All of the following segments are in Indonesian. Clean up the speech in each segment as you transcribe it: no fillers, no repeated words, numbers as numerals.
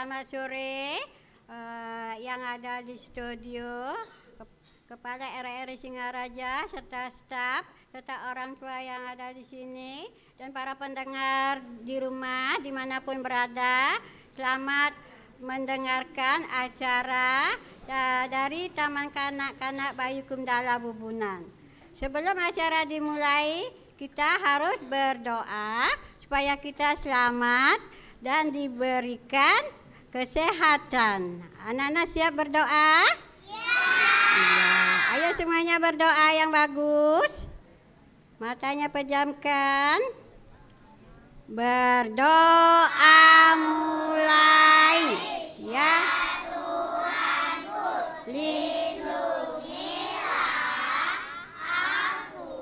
selamat sore yang ada di studio, Kepala RRI Singaraja serta staf serta orang tua yang ada di sini dan para pendengar di rumah dimanapun berada. Selamat mendengarkan acara dari Taman Kanak-Kanak Bayu Kumdala Bubunan. Sebelum acara dimulai, kita harus berdoa supaya kita selamat dan diberikan kesehatan. Anak-anak siap berdoa? Iya. Ayo semuanya berdoa yang bagus. Matanya pejamkan. Berdoa mulai. Ya. Tuhanku, lindungilah aku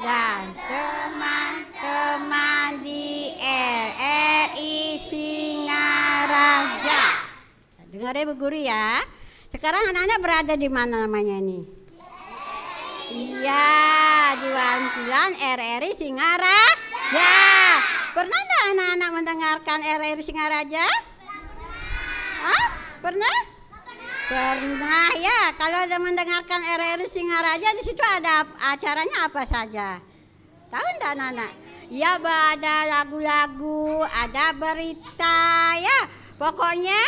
dan teman-teman di RRI Singaraja. Dengar ya Bu Guru ya. Sekarang anak-anak berada di mana namanya ini? Iya, di Wantulan RRI Singaraja. Pernah enggak anak-anak mendengarkan RRI Singaraja? Hah? Pernah? Pernah ya. Kalau ada mendengarkan RRI Singaraja, di situ ada acaranya apa saja? Tahu enggak anak-anak? Ya, ada lagu-lagu, ada berita ya. Pokoknya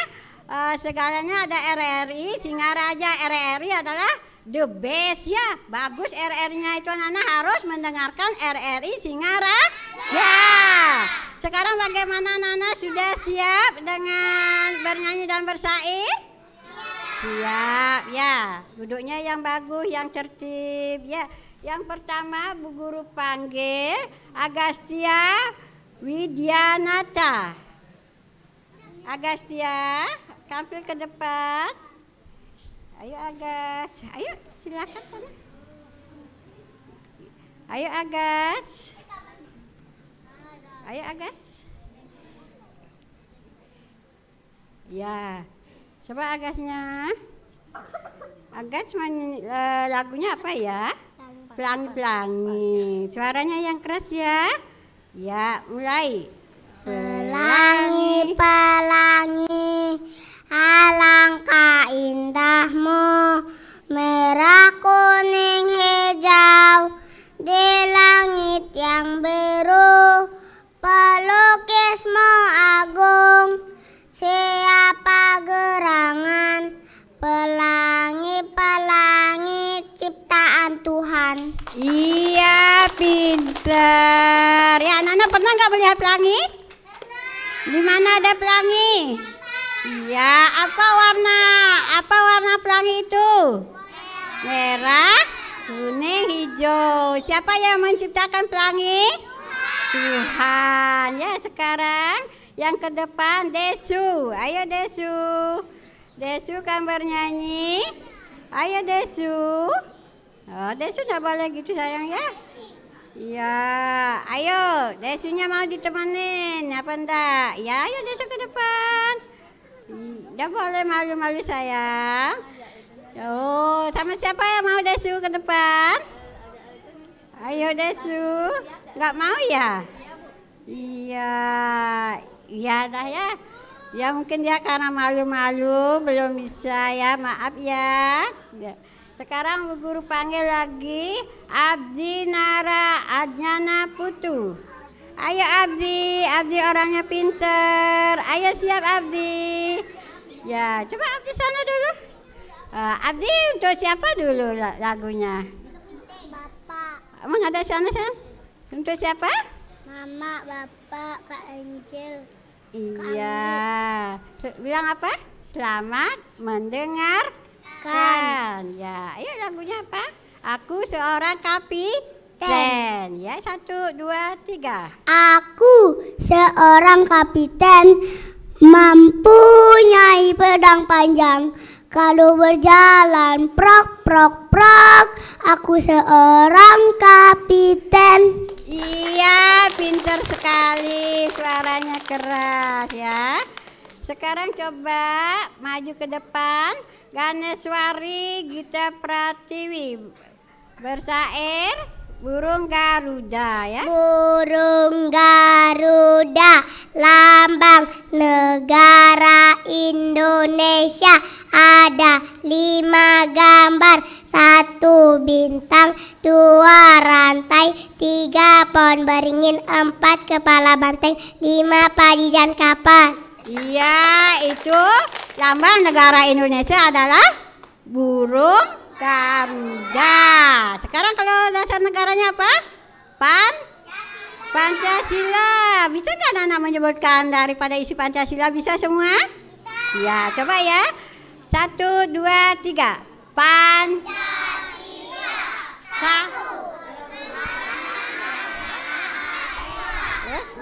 segalanya ada RRI Singaraja. RRI adalah the best ya. Bagus RRI-nya itu, anak-anak harus mendengarkan RRI Singaraja. Sekarang bagaimana anak-anak, sudah siap dengan bernyanyi dan bersair? Siap ya. Duduknya yang bagus, yang tertib ya. Yang pertama Bu Guru panggil Agastya Widyanata. Agastya, tampil ke depan. Ayo Agas, ayo silakan sana. Ayo Agas. Ayo Agas. Ya, coba Agasnya. Agas lagunya apa ya? Pelangi-pelangi. Suaranya yang keras ya. Ya, mulai. Pelangi-pelangi, alangkah indahmu, merah kuning hijau di langit yang biru. Pelukismu agung, siapa gerangan, pelangi-pelangi ciptaan Tuhan. Iya, pinter. Ya, anak-anak pernah nggak melihat pelangi? Di mana ada pelangi? Iya, apa warna pelangi itu? Merah, kuning, hijau. Siapa yang menciptakan pelangi? Tuhan. Ya, sekarang yang ke depan Desu. Ayo Desu. Desu kan bernyanyi. Ayo Desu. Oh, Desu nggak boleh gitu sayang ya. Iya, ayo Desunya mau ditemenin apa enggak? Ya, ayo Desu ke depan. Nggak boleh malu-malu sayang. Oh, sama siapa yang mau Desu ke depan? Ayo Desu. Nggak mau ya? Iya, iya dah ya. Ya mungkin dia karena malu-malu belum bisa ya, maaf ya. Sekarang Bu Guru panggil lagi Abdi Nara Adnyana Putu. Ayo Abdi, Abdi orangnya pinter. Ayo siap Abdi. Ya, coba Abdi sana dulu. Abdi untuk siapa dulu lagunya? Bapak. Emang ada sana? Untuk siapa? Mama, Bapak, Kak Angel. Iya. Bilang apa? Selamat mendengarkan. Ya, ayo lagunya apa? Aku seorang kapiten. Ya, 1, 2, 3. Aku seorang kapiten, mempunyai pedang panjang. Kalau berjalan prok prok prok, aku seorang kapiten. Iya, pintar sekali, suaranya keras ya. Sekarang coba maju ke depan, Ganeswari Gita Pratiwi bersair Burung Garuda ya. Burung Garuda, lambang negara Indonesia. Ada 5 gambar, 1 bintang, 2 rantai, 3 pohon beringin, 4 kepala banteng, 5 padi dan kapas. Iya, itu lambang negara Indonesia adalah burung Garuda. Sekarang kalau dasar negaranya apa? Pancasila. Bisa nggak anak-anak menyebutkan daripada isi Pancasila? Bisa semua? Bisa. Ya, coba ya. 1, 2, 3. Pancasila. Terus?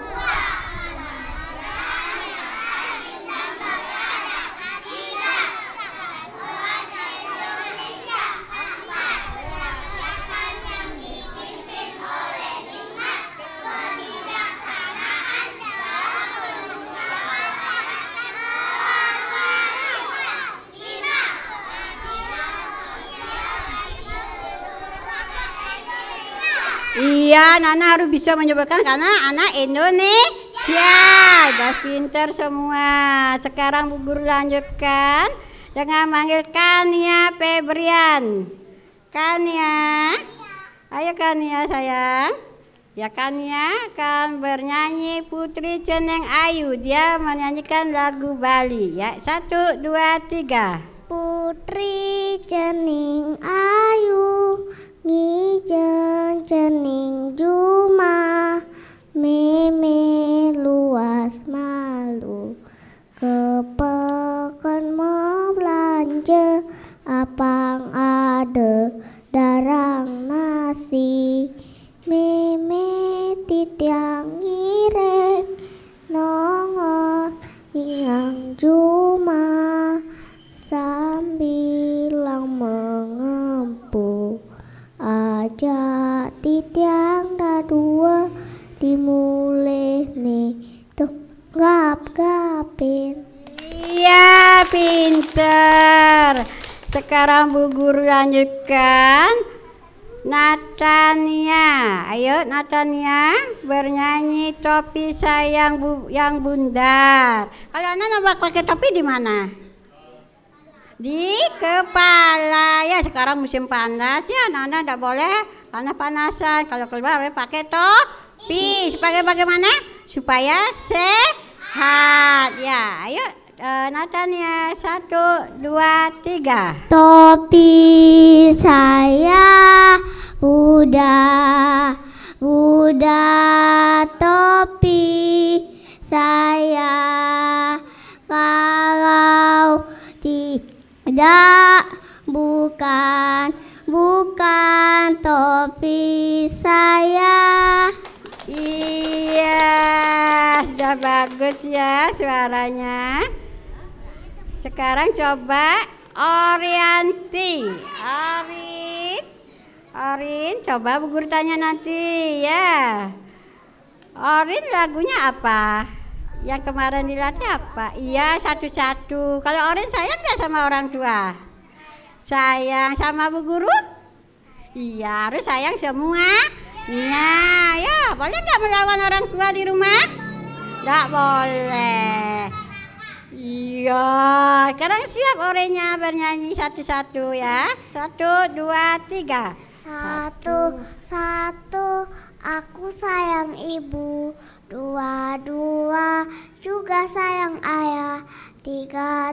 Iya, Nana harus bisa menyebutkan karena anak Indonesia. Udah pinter semua. Sekarang Bu Guru lanjutkan dengan manggil Kania Febrian. Kania, ayo Kania sayang. Ya, Kania akan bernyanyi Putri Ceneng Ayu. Dia menyanyikan lagu Bali. Ya, 1, 2, 3. Putri Cening Ayu, ngijen cening juma, meme luas malu, kepekan mau belanja, apang ada darang nasi, meme titiang ireng, nongol yang juma, sambil mengempu aja titiang dadua dimulai nih tuh gap-gapin. Iya, pinter. Sekarang Bu Guru lanjutkan Natania. Ayo Natania bernyanyi Topi Sayang yang Bundar. Kalau anak pakai topi di mana? Di kepala. Ya, sekarang musim panas ya, anak-anak tidak boleh panas-panasan. Kalau keluar boleh pakai topi. Supaya bagaimana? Supaya sehat. Ya, ayo Natania 1, 2, 3. Topi saya udah topi saya kalau tidak bukan topi saya. Iya, sudah bagus ya suaranya. Sekarang coba Orianti. Orin, coba Bu Guru tanya nanti ya. Orin lagunya apa? Yang kemarin dilatih apa? Iya, satu-satu. Kalau Orin sayang nggak sama orang tua? Sayang sama Bu Guru? Iya, harus sayang semua. Iya, ya boleh nggak melawan orang tua di rumah? Nggak boleh. Iya, sekarang siap Orennya bernyanyi satu-satu ya. 1, 2, 3. Satu, aku sayang ibu. 2 juga sayang ayah. 3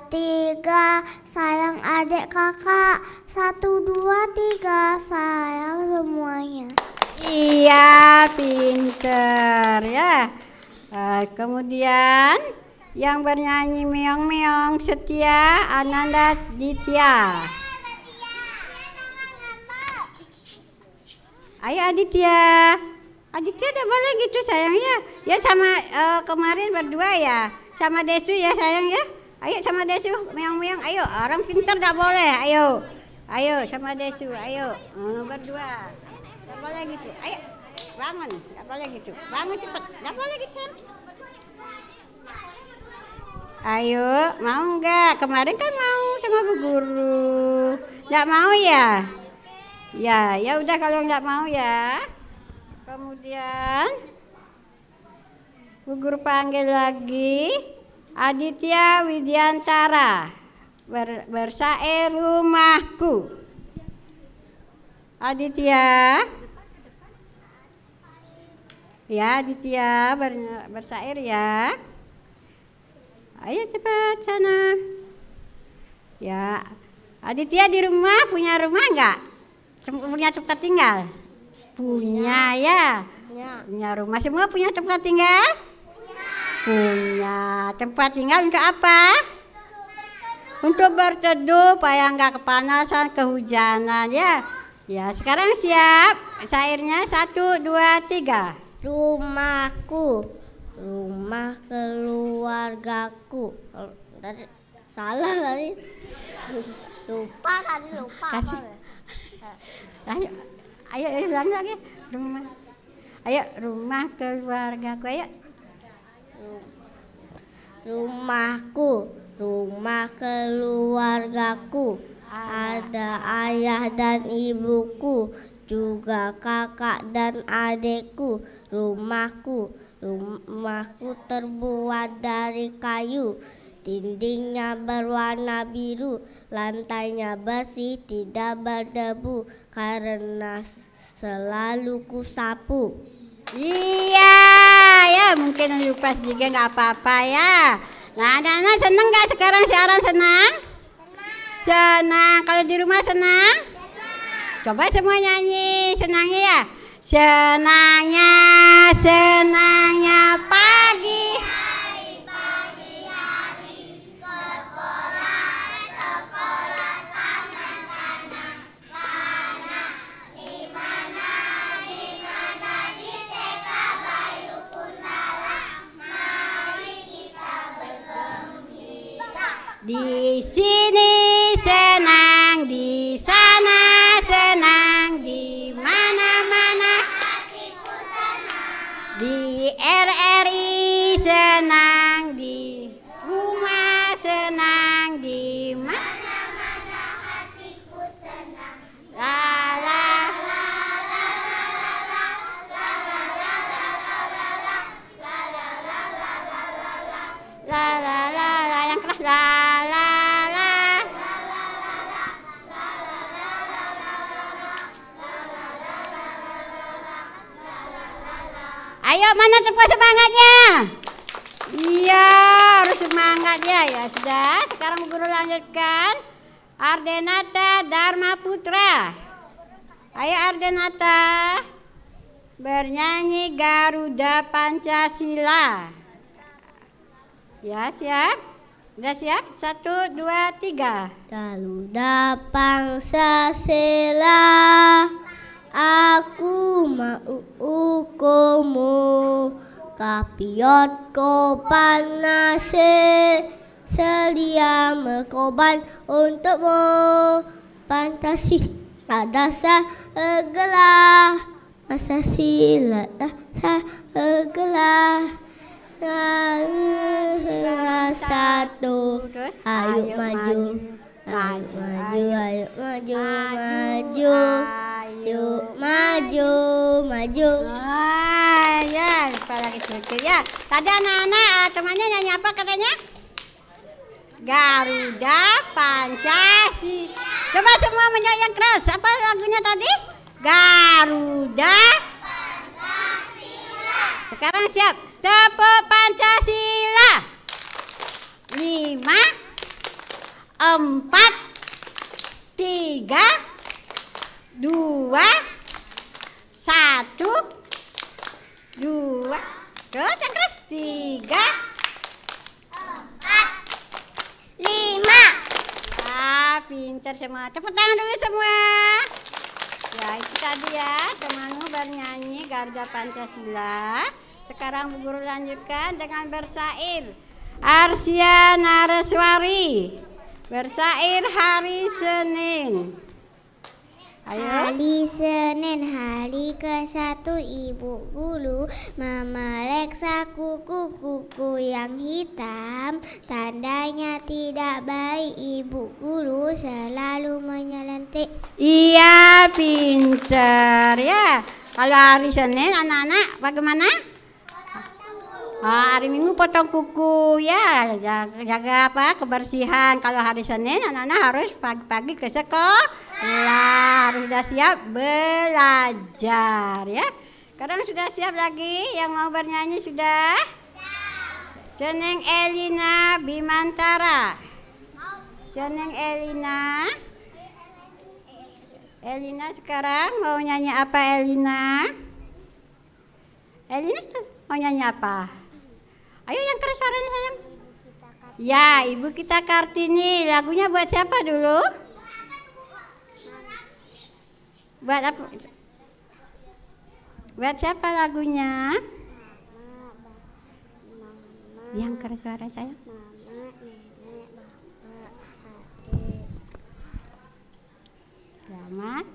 sayang adik kakak. 1, 2, 3 sayang semuanya. Iya, pinter ya. Kemudian yang bernyanyi meong-meong Setia Ananda Ditya. Ayo Aditya. Aditya udah boleh gitu sayang ya. Ya sama kemarin berdua ya. Sama Desu ya sayang ya. Ayo sama Desu meong-meong. Ayo orang pintar enggak boleh. Ayo sama Desu. Ayo berdua. Enggak boleh gitu. Ayo bangun. Enggak boleh gitu. Bangun cepet. Enggak boleh gitu sayang. Ayo, mau enggak? Kemarin kan mau sama Bu Guru. Enggak mau ya? Ya udah kalau enggak mau ya. Kemudian Bu Guru panggil lagi Aditya Widiantara bersair Rumahku. Aditya. Ya, Aditya bersair ya. Ayo cepat sana. Ya, Aditya di rumah punya rumah enggak? Punya tempat tinggal? Punya ya. Punya rumah. Semua punya tempat tinggal? Punya. Tempat tinggal untuk apa? Untuk berteduh supaya enggak kepanasan, kehujanan ya. Ya, sekarang siap. Syairnya 1, 2, 3. Rumahku, rumah keluargaku. Salah tadi. Lupa. Kasih. Ayo ulang lagi. Rumah. Ayo, rumah keluargaku. Ayo. Rumahku, rumah keluargaku. Ada ayah dan ibuku, juga kakak dan adekku. Rumahku terbuat dari kayu. Dindingnya berwarna biru, lantainya bersih tidak berdebu, karena selalu kusapu. Iya, ya mungkin lupa juga nggak apa-apa ya. Nah, anak-anak senang nggak sekarang siaran senang? Senang. Kalau di rumah senang? Coba semua nyanyi, senangnya ya. Senangnya pagi hari, sekolah tangan-tangan, karena dimana di TK Bayu Kundala, mari kita bergembira. Di sini senang, di sana senang, di mana-mana hatiku senang. Di RRI senang, di rumah senang, di mana-mana hatiku senang. La la la la la la la, yang keras la la la. Ayo, mana tepuk semangatnya? Iya, harus semangat ya. Sudah, sekarang guru lanjutkan. Ardenata Dharma Putra. Ayo Ardenata, bernyanyi Garuda Pancasila. Ya, siap? Sudah siap? 1, 2, 3. Garuda Pancasila, aku mau ukumu, kapiot ko panase, sedia berkorban untukmu. Pancasila dasar segala, Pancasila dasar segala. Satu, ayo maju, maju. Ya, kepala kecil ya. Tadi anak-anak temannya nyanyi apa katanya? Garuda Pancasila. Coba semua menyanyi yang keras. Apa lagunya tadi? Garuda Pancasila. Sekarang siap. Tepuk Pancasila. 5, 4, 3, 2, 1, 2. Terus yang keras. 3, 4, 5. Ah, pintar semua. Tepuk tangan dulu semua. Ya, itu tadi ya temanmu bernyanyi Garuda Pancasila. Sekarang Bu Guru lanjutkan dengan bersair. Arsya Nareswari bersair Hari Senin. Ayo. Hari Senin, hari ke-1 Ibu Guru memeriksa kuku-kuku yang hitam. Tandanya tidak baik, Ibu Guru selalu menyelentik. Iya, pintar ya. Kalau hari Senin anak-anak bagaimana? Hari Minggu potong kuku ya, jaga apa kebersihan. Kalau hari Senin anak-anak harus pagi-pagi ke sekolah, harus sudah siap belajar ya. Sekarang sudah siap lagi yang mau bernyanyi sudah? Ceneng Elina Bimantara. Ceneng Elina. Elina sekarang mau nyanyi apa Elina? Elina mau nyanyi apa? Ayo yang keras suaranya sayang. Ya, Ibu Kita Kartini. Lagunya buat siapa dulu? Buat apa? Buat siapa lagunya? Yang keras suara sayang. Selamat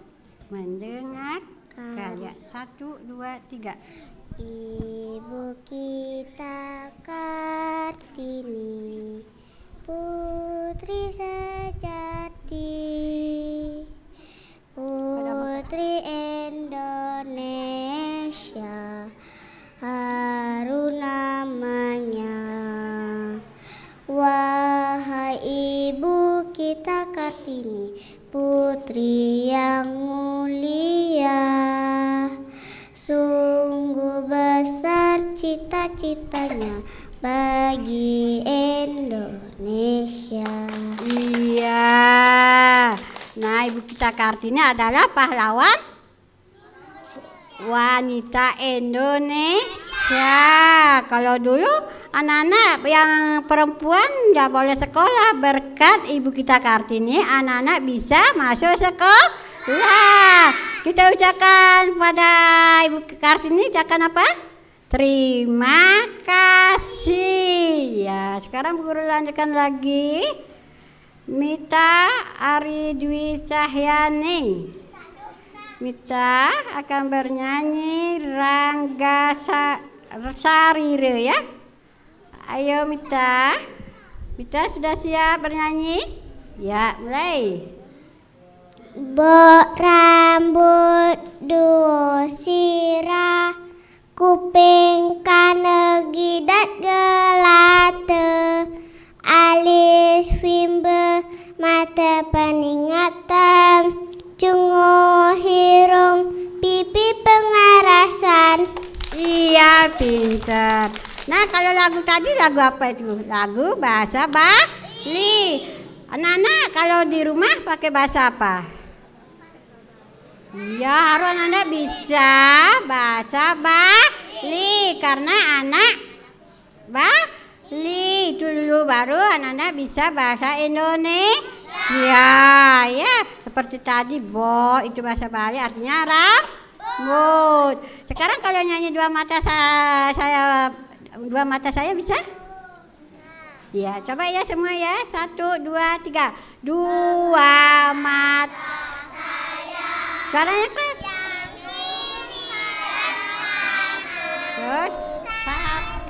mendengar karya 1, 2, 3. Ibu kita Kartini, putri sejati, putri Indonesia, harum namanya. Wahai Ibu kita Kartini, putri yang mulia, sungguh besar cita-citanya bagi Indonesia. Iya. Nah, Ibu Kita Kartini adalah pahlawan wanita Indonesia. Kalau dulu anak-anak yang perempuan nggak boleh sekolah, berkat Ibu Kita Kartini anak-anak bisa masuk sekolah. Kita ucapkan pada Ibu Kartini, ucapkan apa? Terima kasih. Ya, sekarang guru lanjutkan lagi. Mita Ari Dwi Cahyani. Mita akan bernyanyi Rangga Sarire ya. Ayo Mita. Mita sudah siap bernyanyi? Ya, mulai. Bok rambut duo sirah, kuping kana gidat gelate, alis fimbe mata peningatan, cungo hirung pipi pengarasan. Iya, pintar. Nah, kalau lagu tadi lagu apa itu? Lagu bahasa Bali. Anak-anak kalau di rumah pakai bahasa apa? Iya, harus anak bisa bahasa Bali karena anak Bali itu dulu baru anak-anak bisa bahasa Indonesia ya. Seperti tadi bo itu bahasa Bali artinya rambut. Sekarang kalau nyanyi dua mata saya bisa? Ya, coba ya semua ya. 1, 2, 3. Dua mata. Suaranya keras. Terus 1.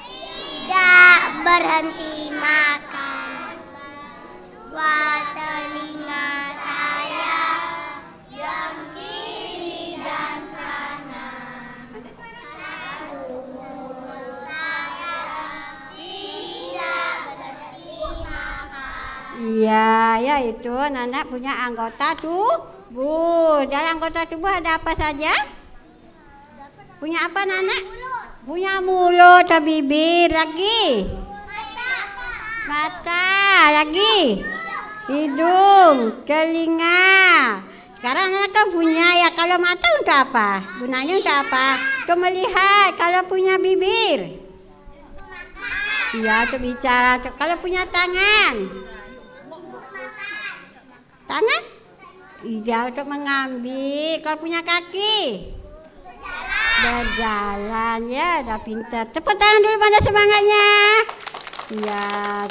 Tidak berhenti makan. Dua telinga saya yang kiri dan kanan. Mulut saya tidak berhenti makan. Iya, ya itu anak punya anggota tubuh. Dalam anggota tubuh ada apa saja? Punya apa anak? Punya mulut, bibir, lagi mata, lagi hidung, telinga. Sekarang anak kan punya ya, kalau mata untuk apa? Gunanya untuk apa? Untuk melihat. Kalau punya bibir, ya untuk bicara. Kalau punya tangan, iya untuk mengambil. Kalau punya kaki, berjalan ya, udah pintar. Tepuk tangan dulu, mana semangatnya. Ya,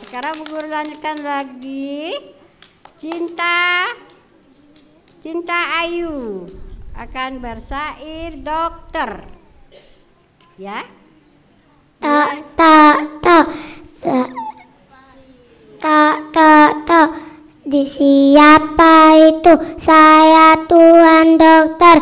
sekarang Bu Guru lanjutkan lagi. Cinta Ayu akan bersair dokter. Ya. Di siapa itu? Saya Tuan Dokter.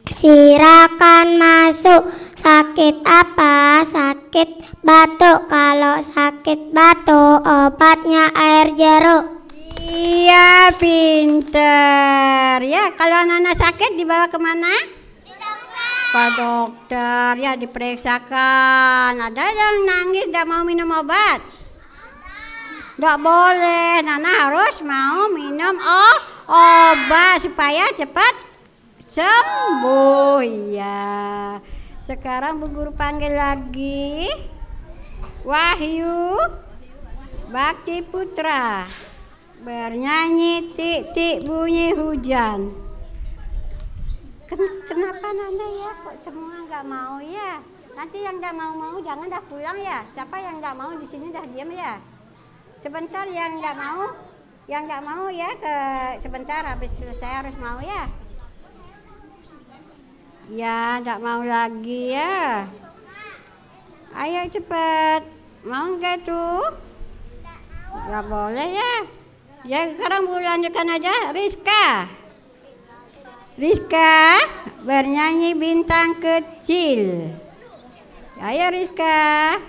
Silakan masuk. Sakit apa? Sakit batuk. Kalau sakit batuk obatnya air jeruk. Iya, pinter. Ya, kalau anak-anak sakit dibawa kemana? Ke dokter. Ya, diperiksakan. Ada yang nangis tidak mau minum obat? Tidak boleh. Nana harus mau minum obat supaya cepat sembuh. Ya. Sekarang Bu Guru panggil lagi Wahyu Bakti Putra. Bernyanyi tik-tik bunyi hujan. Kenapa Nanda ya kok semua nggak mau ya? Nanti yang nggak mau jangan dah pulang ya. Siapa yang nggak mau di sini dah diam ya. Sebentar yang nggak mau ya sebentar habis selesai harus mau ya. Ya nggak mau lagi ya. Ayo cepet. Mau nggak tuh? Nggak boleh ya. Ya sekarang Bu lanjutkan aja. Rizka bernyanyi bintang kecil. Ayo Rizka.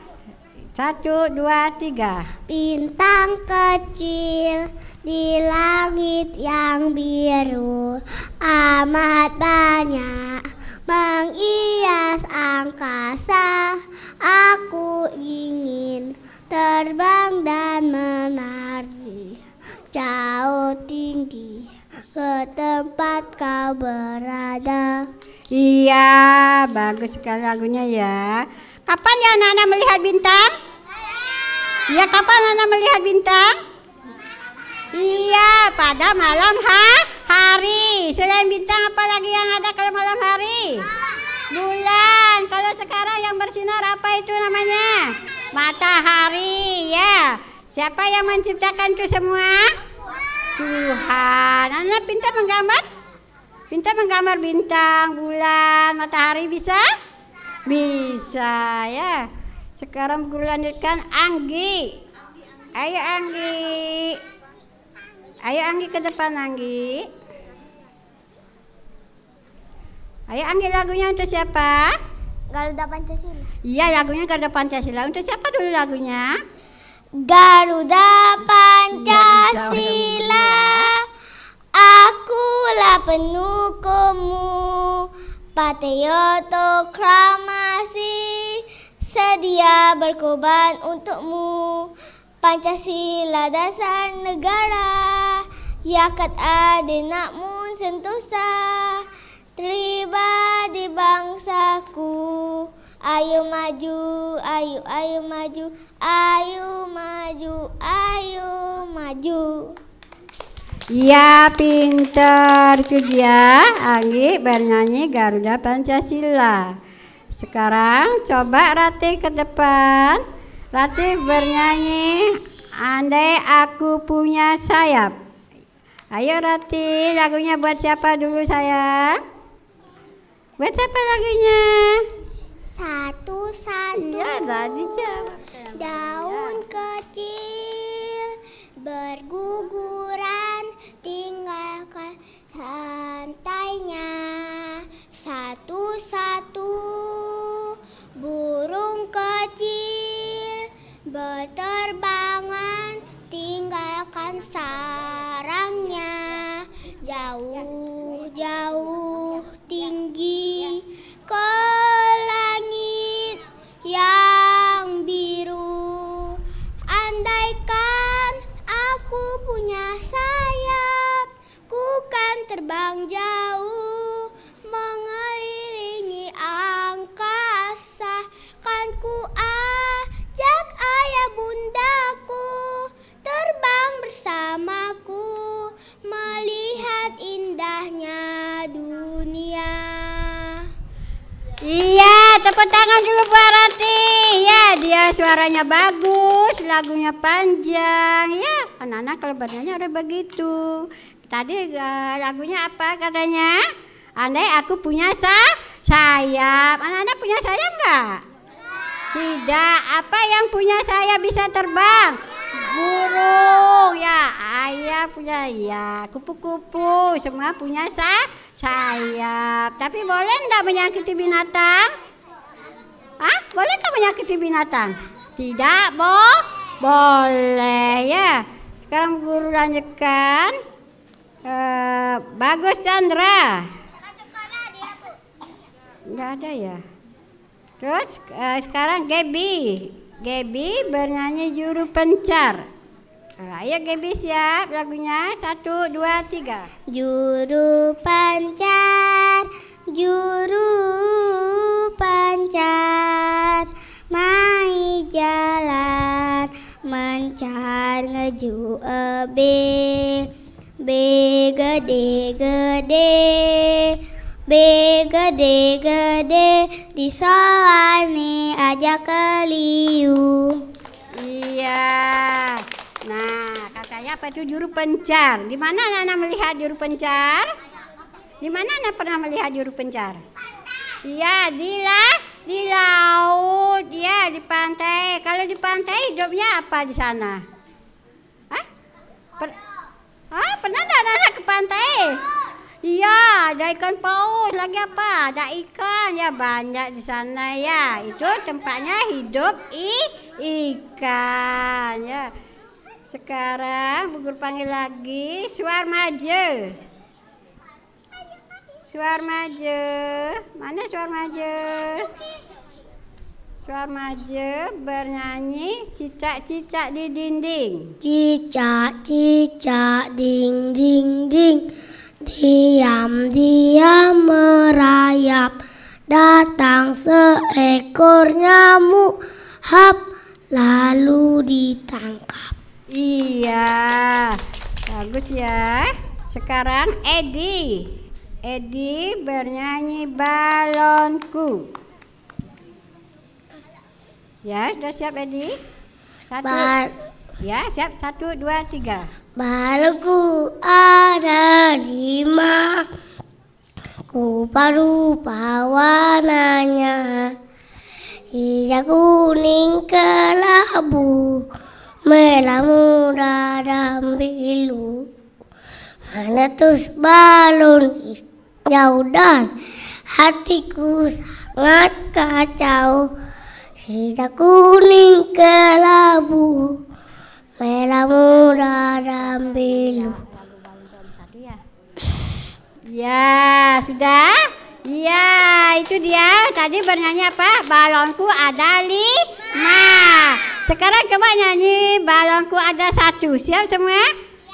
1, 2, 3. Bintang kecil di langit yang biru amat banyak menghias angkasa. Aku ingin terbang dan menari jauh tinggi ke tempat kau berada. Iya, bagus sekali lagunya ya. Kapan ya anak-anak melihat bintang? Iya, kapan anak melihat bintang? Iya, pada malam hari. Selain bintang apa lagi yang ada kalau malam hari? Bulan. Kalau sekarang yang bersinar apa itu namanya? Matahari ya. Siapa yang menciptakan itu semua? Tuhan. Anak pintar menggambar? Pintar menggambar bintang, bulan, matahari bisa? Bisa ya. Sekarang guru lanjutkan Anggi. Ayo Anggi. Ayo Anggi ke depan Anggi. Ayo Anggi, lagunya untuk siapa? Garuda Pancasila. Iya, lagunya Garuda Pancasila. Untuk siapa dulu lagunya? Garuda Pancasila, akulah pendukungmu. Patriot proklamasi, sedia berkorban untukmu. Pancasila dasar negara, yakat adil namun sentosa. Terlibat di bangsaku. Ayo maju, ayo maju, ayo maju, ayo maju. Iya, pintar itu dia. Anggi bernyanyi Garuda Pancasila. Sekarang coba Ratih ke depan. Ratih bernyanyi Andai Aku Punya Sayap. Ayo Ratih, lagunya buat siapa dulu sayang? Buat siapa lagunya? Satu-satu. Iya, tadi jawab. Daun kecil berguguran, tinggalkan santainya. Satu-satu burung kecil berterbangan, tinggalkan sarangnya. Jauh-jauh tinggi ke langit yang biru. Andaikan aku punya sayap, ku kan terbang jauh, mengelilingi angkasa. Kan ku ajak ayah bundaku terbang bersamaku, melihat indahnya dunia. Iya, tepuk tangan dulu buat Ratih. Ya, dia suaranya bagus, lagunya panjang. Ya, anak-anak kalau bernyanyi harus begitu. Tadi lagunya apa katanya? Andai aku punya sayap. Anak-anak punya sayap enggak? Tidak. Apa yang punya sayap bisa terbang? Burung. burung. Ya, ayah punya ya. Kupu-kupu semua punya sayap. Tapi boleh enggak menyakiti binatang? Hah? Boleh enggak menyakiti binatang? Tidak, boleh ya. Sekarang guru lanjutkan. Bagus Chandra. Enggak ada ya. Terus sekarang Gaby bernyanyi Juru Pencar. Ayo Gaby siap lagunya 1, 2, 3. Juru pencar, mai jalan mencar ngeju B gede di soalnya aja keliu. Iya. Nah, katanya apa itu juru pencar? Di mana Nana melihat juru pencar? Di mana Nana pernah melihat juru pencar? Iya, di laut, ya di pantai. Kalau di pantai hidupnya apa di sana? Hah? Pernah enggak Nana ke pantai? Iya, ada ikan paus, lagi apa? Ada ikan ya banyak di sana ya. Itu tempatnya hidup ikan ya. Sekarang Bu Guru panggil lagi Suarmaja. Mana Suarmaja? Suarmaja bernyanyi cicak-cicak di dinding. Cicak-cicak ding ding ding, diam-diam merayap, datang seekor nyamuk, hap, lalu ditangkap. Iya, bagus ya. Sekarang Edi bernyanyi balonku. Ya, sudah siap Edi? Ya, siap. 1, 2, 3. Balonku ada 5, rupa-rupa warnanya, hijau, kuning, kelabu, merah muda dan biru. Menetus balon hijau dan hatiku sangat kacau, hijau, kuning, kelabu, merah muda dan biru. Ya, sudah? Ya, itu dia. Tadi bernyanyi apa? Balonku ada 5. Sekarang coba nyanyi balonku ada 1. Siap semua?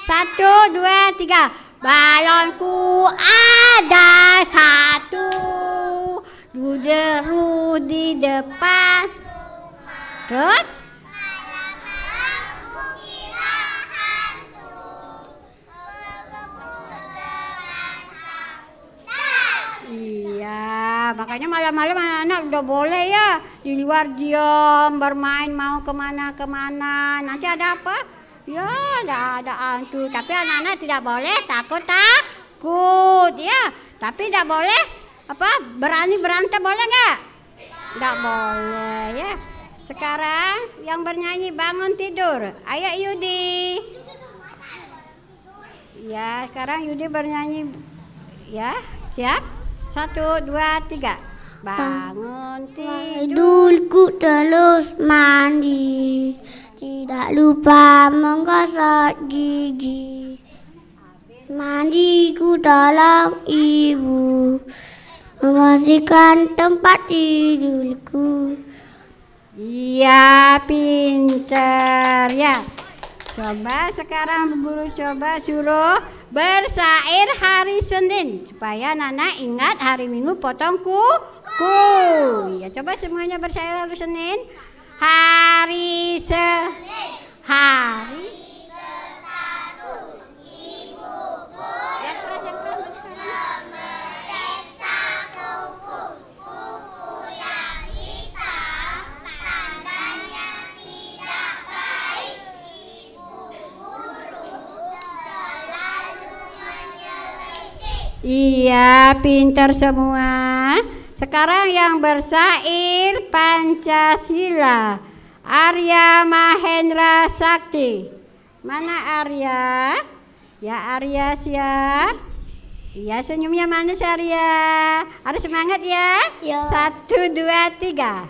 1, 2, 3. Balonku ada 1, duderu di depan. Terus? Iya, makanya malam-malam anak-anak udah boleh ya di luar diam, bermain mau kemana-kemana. Nanti ada apa? Ya, ada hantu. Tapi anak-anak tidak boleh takut ya. Tapi tidak boleh berani berantem, boleh nggak? Tidak boleh ya. Sekarang yang bernyanyi bangun tidur. Ayo Yudi. Ya, sekarang Yudi bernyanyi. Ya, siap? 1, 2, 3. Bangun tidurku terus mandi, tidak lupa menggosok gigi. Mandiku tolong ibu, membersihkan tempat tidurku. Iya, pinter ya. Coba sekarang guru suruh bersair hari Senin supaya Nana ingat hari Minggu potong kuku. Ya, coba semuanya bersair hari Senin. Hari Senin. Hari ke-1 ibuku memeriksa kuku yang hitam, tandanya tidak baik. Iya, pintar semua. Sekarang yang bersair Pancasila, Arya Mahendra Sakti. Mana Arya? Ya Arya siap. Iya senyumnya manis Arya. Harus semangat ya. Ya. 1, 2, 3.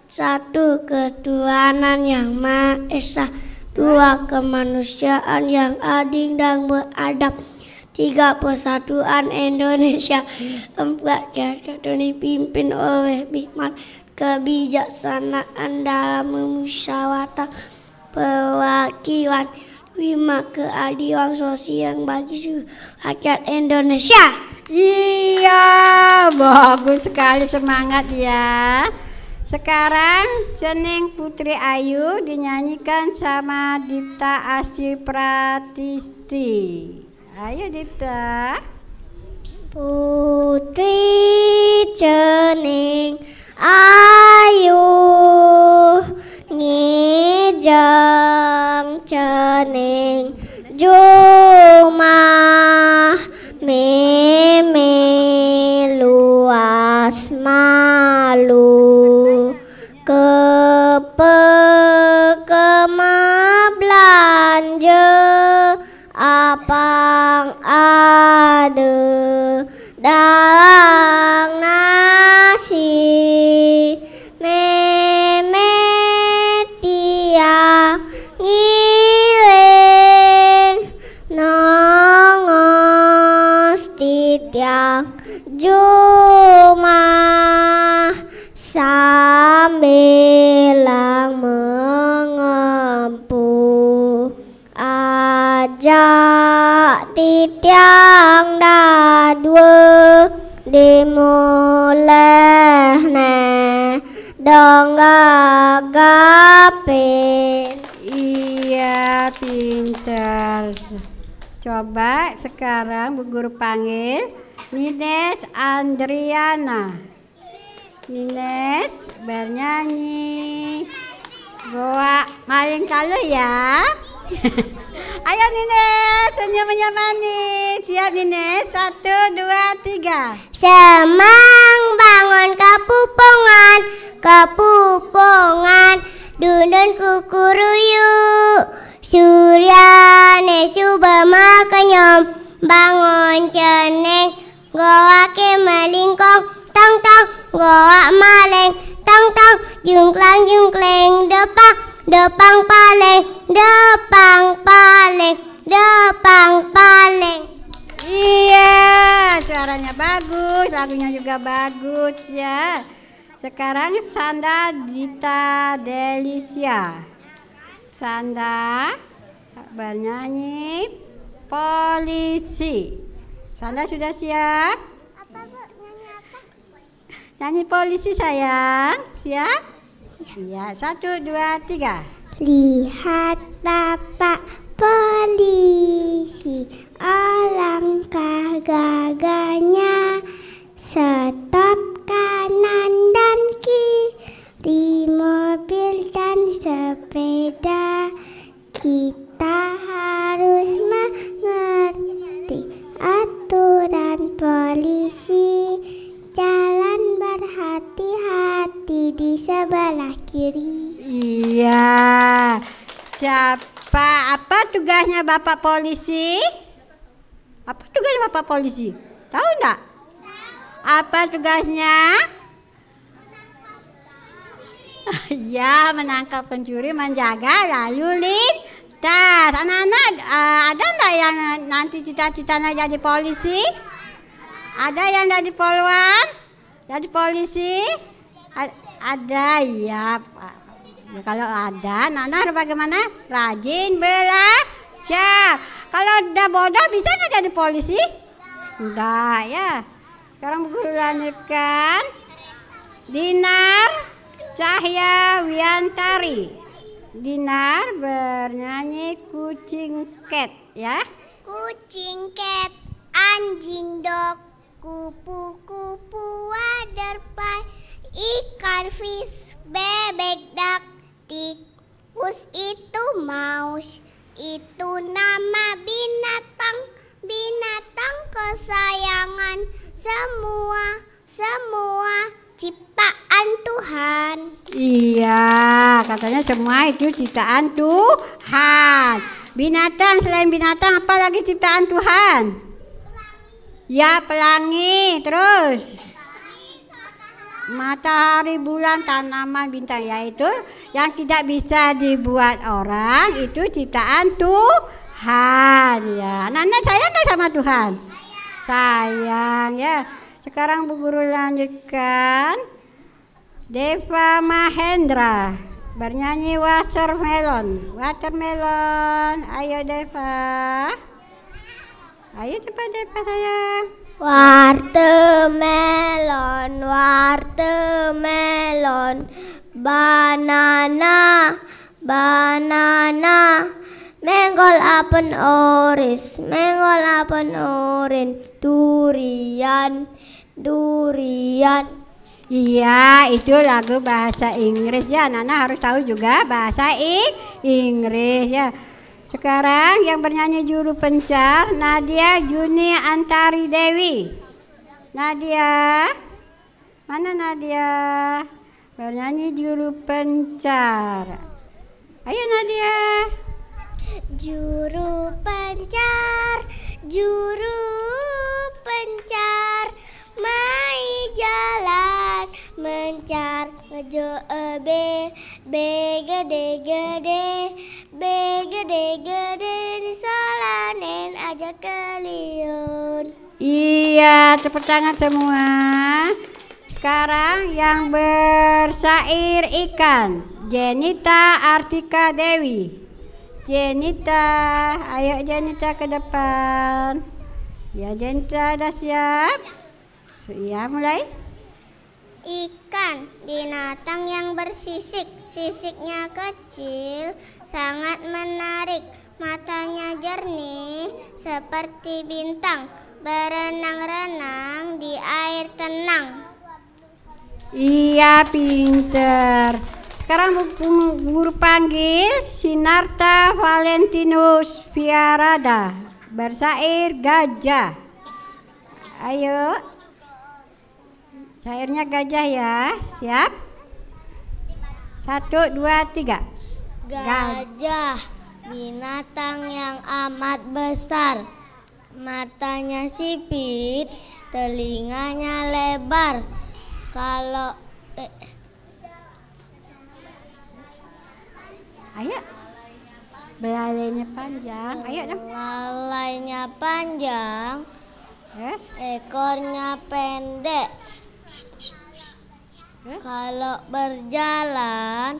Satu, ketuhanan yang Maha Esa. 2, kemanusiaan yang adil dan beradab. 3, persatuan Indonesia. 4, keadilan dipimpin oleh hikmat kebijaksanaan dalam memusyawarahkan perwakilan. 5, keadilan sosial bagi seluruh rakyat Indonesia. Iya, bagus sekali, semangat ya. Sekarang Cening Putri Ayu dinyanyikan sama Dipta Asti Pratisti. Ayo Dipta. Putri Cening Ayu ngijang cening jumah meme luas malu kema belanja apang ada dalang nasi meme tiang ngiling nongos titiang jumah sambilang mengempu ajak titiang dadwe dimulai dong gagapin. Iya, pintar. Coba sekarang Bu Guru panggil Nines Andriana. Nines bernyanyi Goa maling kalu ya. Ayo Nines, senyum-senyum manis. Siap Nines, 1, 2, 3. Semang bangun kepupungan dunun kukuruyu surya nesu bermakanyom bangun ceneng goa ke melingkong tang tang goa maleng tang tang jungklang depang paleng. Iya, suaranya bagus, lagunya juga bagus ya. Sekarang Sanda Dita Delisia. Sanda bernyanyi Polisi. Sanda sudah siap? Nyanyi Polisi sayang. Siap? Iya, 1, 2, 3. Lihat Bapak polisi, alangkah gagahnya. Stop kanan dan kiri, mobil dan sepeda. Kita harus mengerti aturan polisi. Jalan berhati-hati di sebelah kiri. Iya. Apa tugasnya Bapak polisi? Apa tugasnya Bapak polisi? Tahu enggak? Apa tugasnya? Ya, menangkap pencuri, menjaga lalu lintas. Anak-anak, ada enggak yang nanti cita-citanya jadi polisi? Ada yang jadi polwan? Jadi polisi? Ada ya, Pak. Ya, kalau ada, Nana bagaimana? Rajin belajar. Kalau udah bodoh bisa nggak jadi polisi? Enggak ya. Sekarang Bu Guru lanjutkan. Dinar Cahya Wiantari. Dinar bernyanyi Kucing Cat ya. Kucing cat, anjing dog, kupu-kupu waterfly, ikan fish, bebek duck, tikus itu mouse, itu nama binatang kesayangan semua ciptaan ciptaan Tuhan. Iya, katanya semua itu ciptaan Tuhan. Binatang, selain binatang apa lagi ciptaan Tuhan? Ya, pelangi, terus matahari, bulan, tanaman, bintang, yaitu yang tidak bisa dibuat orang, itu ciptaan Tuhan. Ya, anak-anak sayang nggak sama Tuhan? Sayang ya. Sekarang Bu Guru lanjutkan. Deva Mahendra bernyanyi Watermelon. Watermelon, ayo Deva. Ayo cepat Deva sayang. Watermelon, watermelon, banana, banana, mango, apple, orange, mango, apple, orange, durian, durian. Iya, itu lagu bahasa Inggris ya. Nana harus tahu juga bahasa Inggris ya. Sekarang yang bernyanyi juru pencar Nadia Juni Antari Dewi. Nadia, mana Nadia? Bernyanyi juru pencar. Ayo Nadia. Juru pencar, juru pencar, mai jalan mencar, ngejo B gede gede, B gede gede, disolanen aja keliun. Iya, tepuk tangan semua. Sekarang yang bersair ikan, Jenita Artika Dewi. Jenita, ayo Jenita ke depan. Ya Jenita, udah siap? Ya, mulai. Ikan, binatang yang bersisik, sisiknya kecil, sangat menarik, matanya jernih seperti bintang, berenang-renang di air tenang. Iya, pinter. Sekarang guru panggil Sinarta Valentinus Fiarada, bersair gajah. Ayo. Syairnya gajah ya, siap? 1, 2, 3. Gajah, binatang yang amat besar, matanya sipit, telinganya lebar. Kalau Ayo. Belalainya panjang. Ayo dong. belalainya panjang, Yes. ekornya pendek. Yes. Kalau berjalan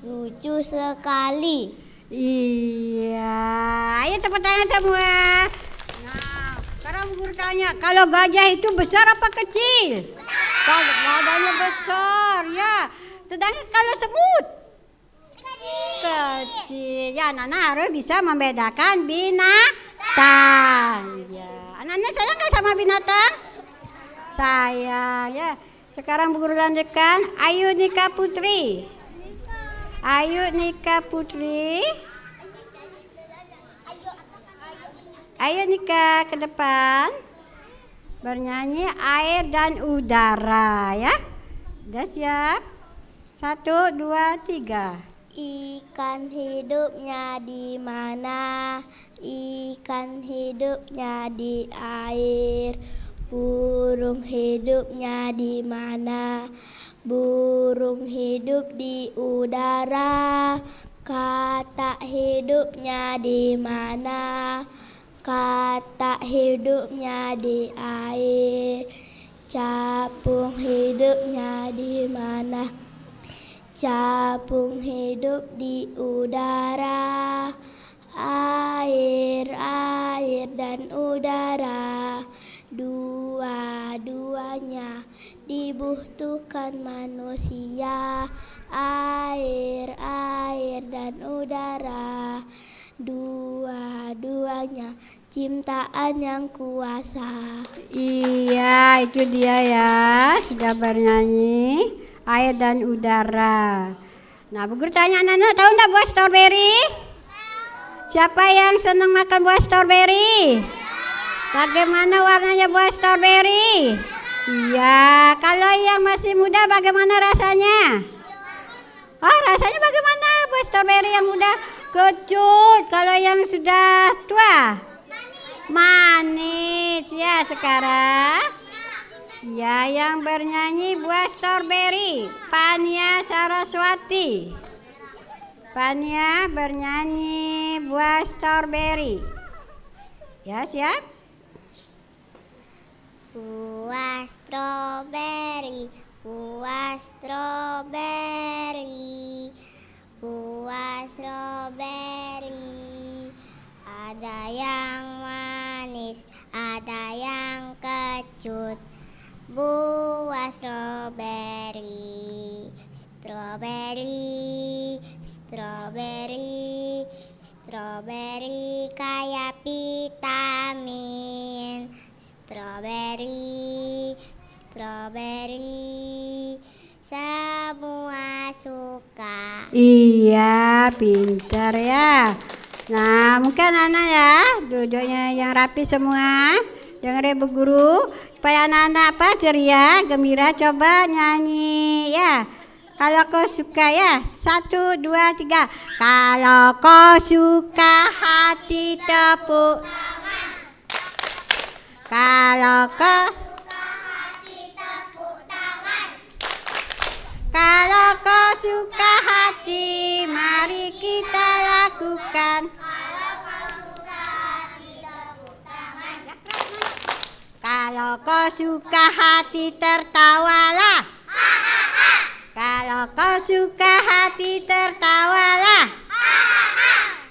lucu sekali. Iya. Ayo tepuk tangan semua. Nah, sekarang Bu Guru tanya, kalau gajah itu besar apa kecil? Kalau badannya besar, ya. Sedangkan kalau semut kecil. Ya, anak-anak harus bisa membedakan binatang. Ya. Anak-anak sayang nggak sama binatang? Sayang, ya. Sekarang Bu Guru lanjutkan. Ayu Nika Putri. Ayu Nika Putri. Ayo Nika ke depan. Bernyanyi air dan udara ya. Udah siap? 1, 2, 3. Ikan hidupnya di mana? Ikan hidupnya di air. Burung hidupnya di mana? Burung hidup di udara. Kata hidupnya di mana? Kata hidupnya di air. Capung hidupnya di mana? Capung hidup di udara. Air, air dan udara, dua-duanya dibutuhkan manusia. Air, air dan udara, dua-duanya ciptaan yang kuasa. Iya, itu dia ya, sudah bernyanyi air dan udara. Nah, Bu Guru tanya anak-anak, tahu enggak buah strawberry? Siapa yang senang makan buah strawberry? Bagaimana warnanya buah strawberry? Iya, kalau yang masih muda bagaimana rasanya? Oh, rasanya bagaimana buah stroberi yang muda? Kecut. Kalau yang sudah tua? Manis. Ya, sekarang ya yang bernyanyi buah stroberi, Pania Saraswati. Pania bernyanyi buah stroberi. Ya, siap? Buah stroberi, buah stroberi, buah stroberi. Ada yang manis, ada yang kecut. Buah stroberi, stroberi, stroberi, stroberi kaya vitamin. Stroberi, stroberi, semua suka. Iya, pintar ya. Nah, mungkin anak ya, duduknya yang rapi semua. Jangan ribut guru, supaya anak-anak ceria, gembira. Coba nyanyi ya. Kalau kau suka ya, 1, 2, 3. Kalau kau suka hati tepuk. Kalau kau suka hati tepuk tangan. Kalau kau suka hati, mari kita lakukan. Kalau kau suka hati tepuk tangan. Kalau kau suka hati tertawalah. Kalau kau suka hati tertawalah.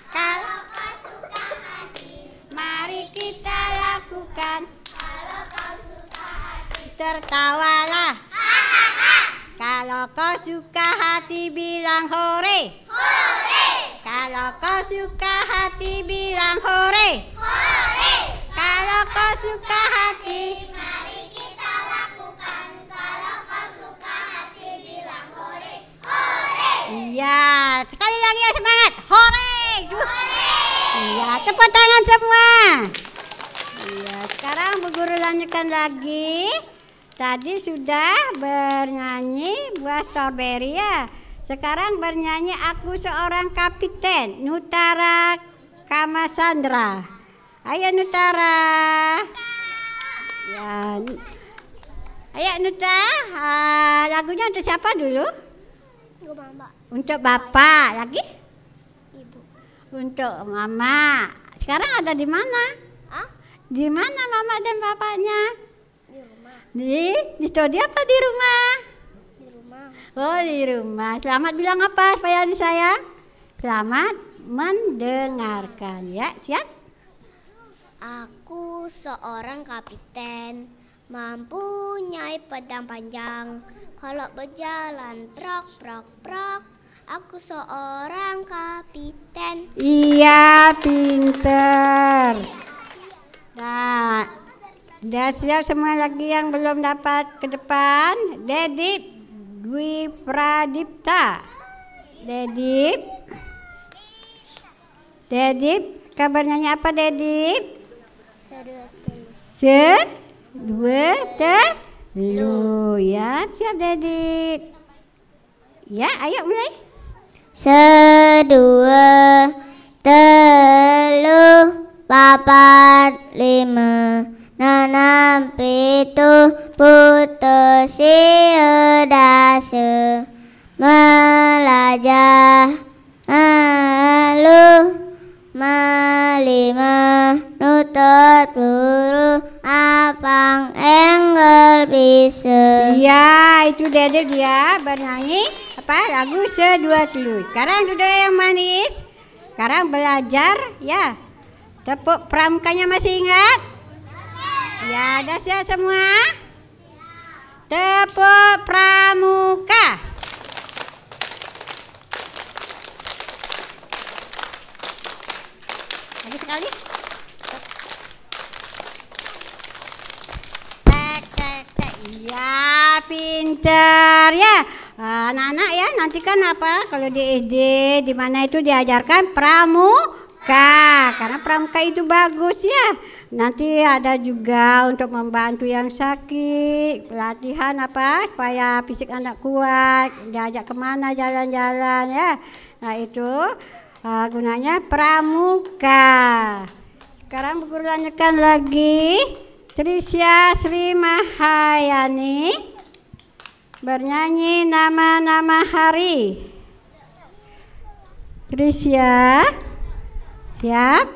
Kalau kau suka hati, mari kita lakukan. Kalau kau suka hati tertawalah. Kalau kau suka hati bilang hore. Hore. Kalau kau suka hati bilang hore. Hore. Kalau kau suka hati, mari kita lakukan. Kalau kau suka hati bilang hore. Hore. Iya, sekali lagi ya, semangat. Hore. Hore. Iya, tepuk tangan semua. Iya, sekarang Bu Guru lanjutkan lagi. Tadi sudah bernyanyi buah stroberi ya. Sekarang bernyanyi Aku Seorang Kapiten, Nutara Kamasandra. Ayo Nutara. Ya. Ayo Nuta, lagunya untuk siapa dulu? Untuk Bapak, lagi? Ibu. Untuk Mama. Sekarang ada di mana? Di mana Mama dan Bapaknya? Di rumah. Di studio apa di rumah? Di rumah. Oh, di rumah. Selamat bilang apa supaya disayang? Selamat mendengarkan ya. Siap? Aku seorang kapiten, mempunyai pedang panjang. Kalau berjalan prok prok prok, aku seorang kapiten. Iya, pinter. Nah, udah siap semua lagi yang belum dapat ke depan. Dedip Dwi Pradipta. Dedip, kabar nyanyi apa Dedip? Dua, telu. Ya, siap Dedip. Ya, ayo mulai. Sedua, telu, papat, lima, enam, pitu, putu, siu, dasu, melajah, melu, melima, nutut, buru, apang, enggel, pisu. Iya, itu Dedek dia bernyanyi apa lagu Sedua Telu. Sekarang duduk yang manis. Sekarang belajar ya. Tepuk pramukanya masih ingat? Ya, udah siap semua? Tepuk pramuka. Lagi sekali. Tek tek tek. Ya, pinter ya. Anak-anak ya, nanti kan apa kalau di SD di mana itu diajarkan pramuka. pramuka. Karena pramuka itu bagus ya. Nanti ada juga untuk membantu yang sakit, pelatihan apa supaya fisik anak kuat, diajak kemana jalan-jalan ya. Nah itu gunanya pramuka. Sekarang Bu Guru lanjutkan lagi. Trisya Sri Mahayani bernyanyi nama-nama hari. Trisya, siap?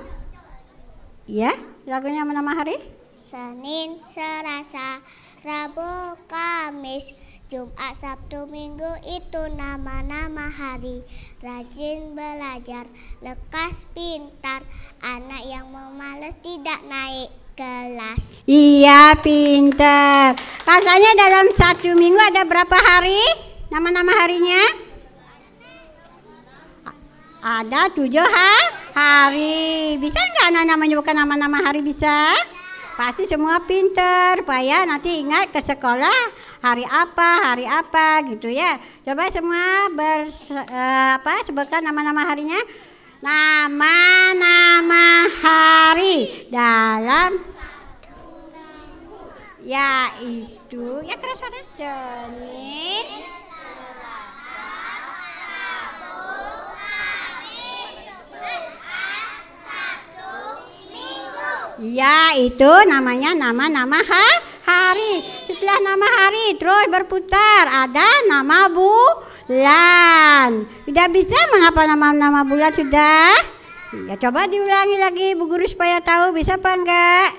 Ya, lagunya nama hari? Senin, Selasa, Rabu, Kamis, Jumat, Sabtu, Minggu itu nama-nama hari. Rajin belajar, lekas pintar, anak yang memalas tidak naik kelas. Iya, pintar. Katanya dalam 1 minggu ada berapa hari? Nama-nama harinya? Ada 7 hari. Bisa nggak anak-anak menyebutkan nama-nama hari? Bisa? Pasti semua pintar. Supaya nanti ingat ke sekolah hari apa gitu ya. Coba semua sebutkan nama-nama harinya. Nama-nama hari dalam yaitu ya keras suara. Senin, ya itu namanya nama-nama hari. Setelah nama hari terus berputar ada nama bulan. Sudah bisa menghafal nama-nama bulan sudah? Ya coba diulangi lagi Bu Guru supaya tahu bisa apa enggak.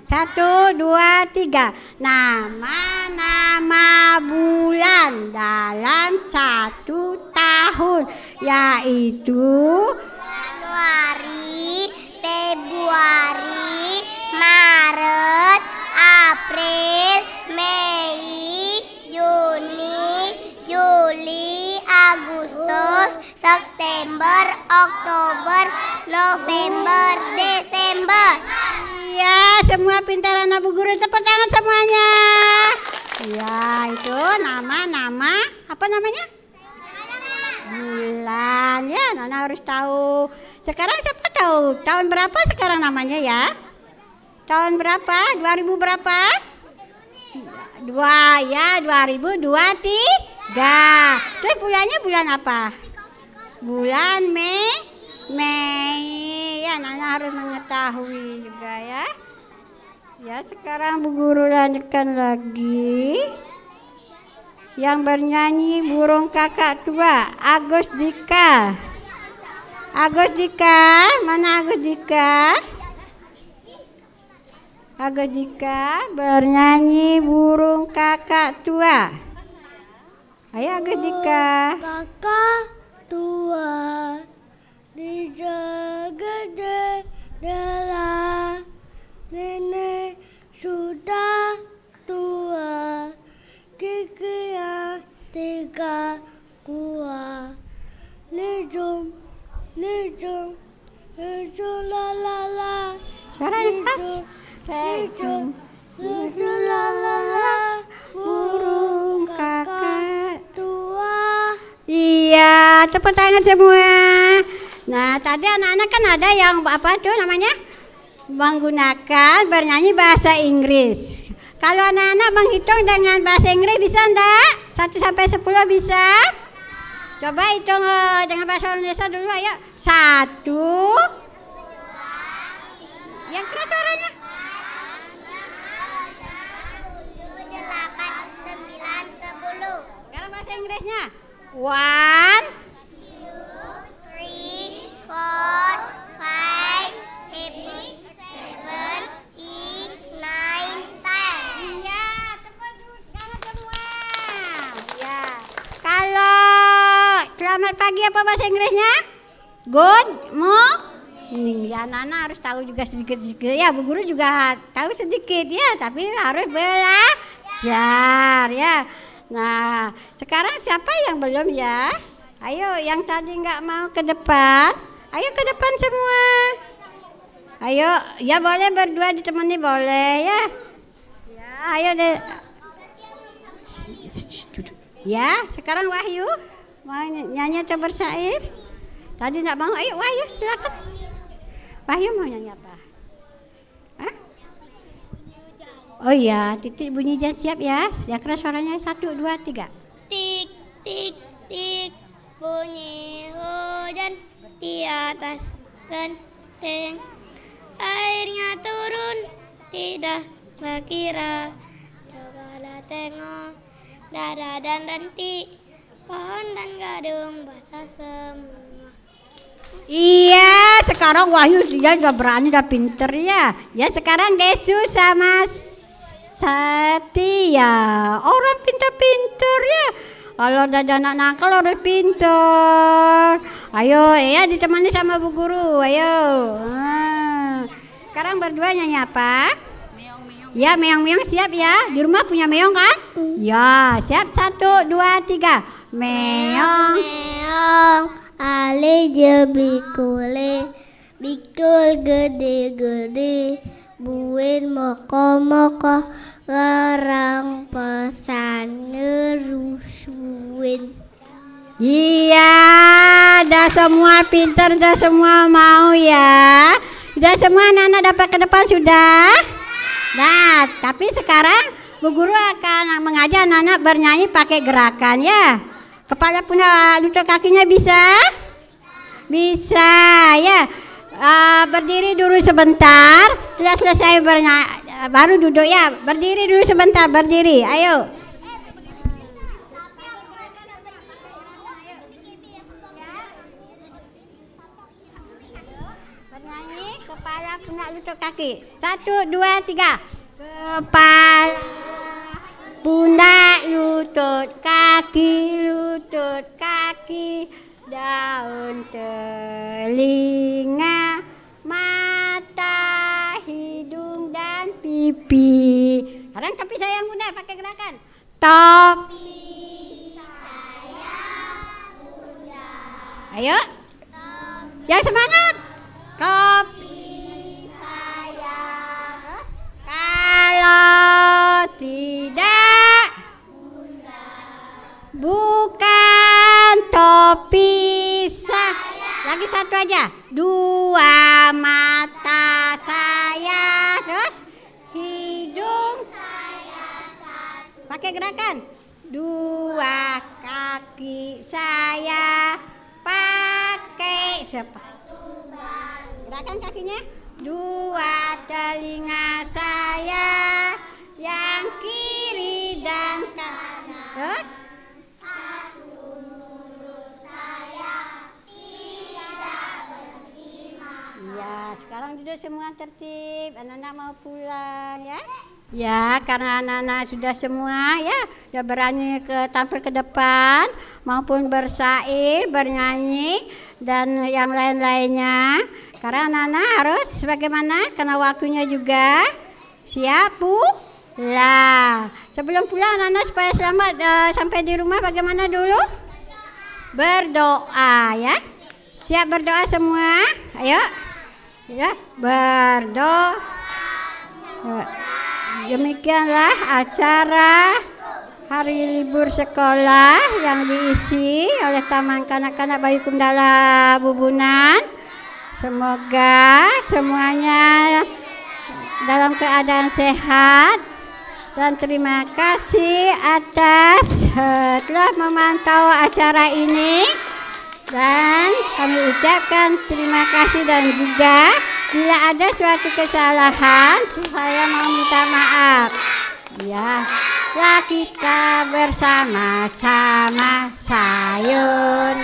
1, 2, 3. Nama-nama bulan dalam 1 tahun yaitu Januari, Februari, Maret, April, Mei, Juni, Juli, Agustus, September, Oktober, November, Desember. Iya, semua pintar anak Bu Guru, tepuk tangan semuanya. Ya, itu nama-nama apa namanya? Bulan ya, Nana harus tahu. Sekarang siapa tahu tahun berapa sekarang namanya ya? Tahun berapa? 2000 berapa? 2023. Terus bulannya bulan apa? Bulan Mei. Ya, Nana harus mengetahui juga ya. Ya, sekarang Bu Guru lanjutkan lagi. Yang bernyanyi burung kakak tua, Agus Dika. Agus Dika, mana Agus Dika? Agus Dika bernyanyi burung kakak tua. Ayo Agus Dika. Kakak tua dijaga dalam nenek sudah tua, gigi yang 3 kuat. Lejum la la la. Suaranya keras. Lejum la la la. Burung kakak tua. Iya, tepuk tangan semua. Nah, tadi anak-anak kan ada yang apa tuh namanya? Menggunakan bernyanyi bahasa Inggris. Kalau anak-anak menghitung dengan bahasa Inggris bisa enggak? 1 sampai 10 bisa? Coba hitung dengan bahasa Indonesia dulu, ayo. 1. Yang keras suaranya. 7, 8, 9, 10. Sekarang bahasa Inggrisnya. 1, 2, 3, 4, 5, 6, 7, 8, 9, 10. iya, tepuk tangan semua. Ya. Kalau selamat pagi apa bahasa Inggrisnya? Good morning. Ya, Nana harus tahu juga sedikit-sedikit. Ya, Bu Guru juga tahu sedikit ya, tapi harus belajar ya. Nah, sekarang siapa yang belum ya? Ayo, yang tadi nggak mau ke depan. Ayo ke depan semua. Ayo, ya boleh berdua ditemani boleh ya. Ya, ayo deh. Ya, sekarang Wahyu mau nyanyi atau bersair? Tadi nggak mau, ayo Wahyu silakan. Wahyu mau nyanyi apa? Hah? Oh iya, titik bunyi hujan siap ya. Yang keras suaranya 1, 2, 3. Tik, tik, tik, bunyi hujan di atas genteng. Airnya turun, tidak berkira. Cobalah tengok, dada dan ranti, pohon dan gadung basah semua. Iya, sekarang Wahyu dia udah berani, udah pinter ya. Ya sekarang Desu sama Setia. Orang pinter-pinter ya. Kalau udah ada anak nakal harus pinter. Ayo, ya ditemani sama Bu Guru. Ayo. Sekarang berdua nyanyi apa? Meong-meong. Ya, meong-meong siap ya. Di rumah punya meong kan? Ya, siap 1, 2, 3. Meong. Meong, ale je bikule, bikul gede-gede, buin moko-moko, larang pesan ngerusuin. Iya, dah semua pintar, dah semua mau ya. Sudah semua anak-anak dapat ke depan sudah. Nah, tapi sekarang Bu Guru akan mengajar anak-anak bernyanyi pakai gerakan ya. Kepala pundak lutut kakinya bisa? Bisa ya. Berdiri dulu sebentar. Setelah selesai bernyanyi baru duduk ya. Berdiri dulu sebentar, berdiri. Ayo. Bernyanyi kepala pundak lutut kaki. 1, 2, 3. Kepala pundak lutut kaki, daun telinga, mata, hidung dan pipi. Sekarang topi sayang bunda pakai gerakan. Topi sayang bunda. Ayo. Yang semangat. Topi sayang. Kalau tidak bukan topi lagi satu aja. 2 mata saya, terus hidung saya satu. Pakai gerakan. 2 kaki saya pakai sepatu baru. Gerakan kakinya. 2 telinga saya yang kiri dan kanan. Terus ya, sekarang sudah semua tertib, anak-anak mau pulang ya. Ya, karena anak-anak sudah semua ya, sudah berani tampil ke depan maupun bersair, bernyanyi dan yang lain-lainnya. Karena anak-anak harus bagaimana? Karena waktunya juga siap pulang. Sebelum pulang anak-anak supaya selamat sampai di rumah bagaimana dulu? Berdoa ya. Siap berdoa semua? Ayo. Ya, berdoa. Demikianlah acara hari libur sekolah yang diisi oleh Taman Kanak-kanak Bayu Kumdala Bubunan. Semoga semuanya dalam keadaan sehat dan terima kasih atas telah memantau acara ini. Dan kami ucapkan terima kasih dan juga bila ada suatu kesalahan saya mau minta maaf. Ya, lah kita bersama-sama sayonara.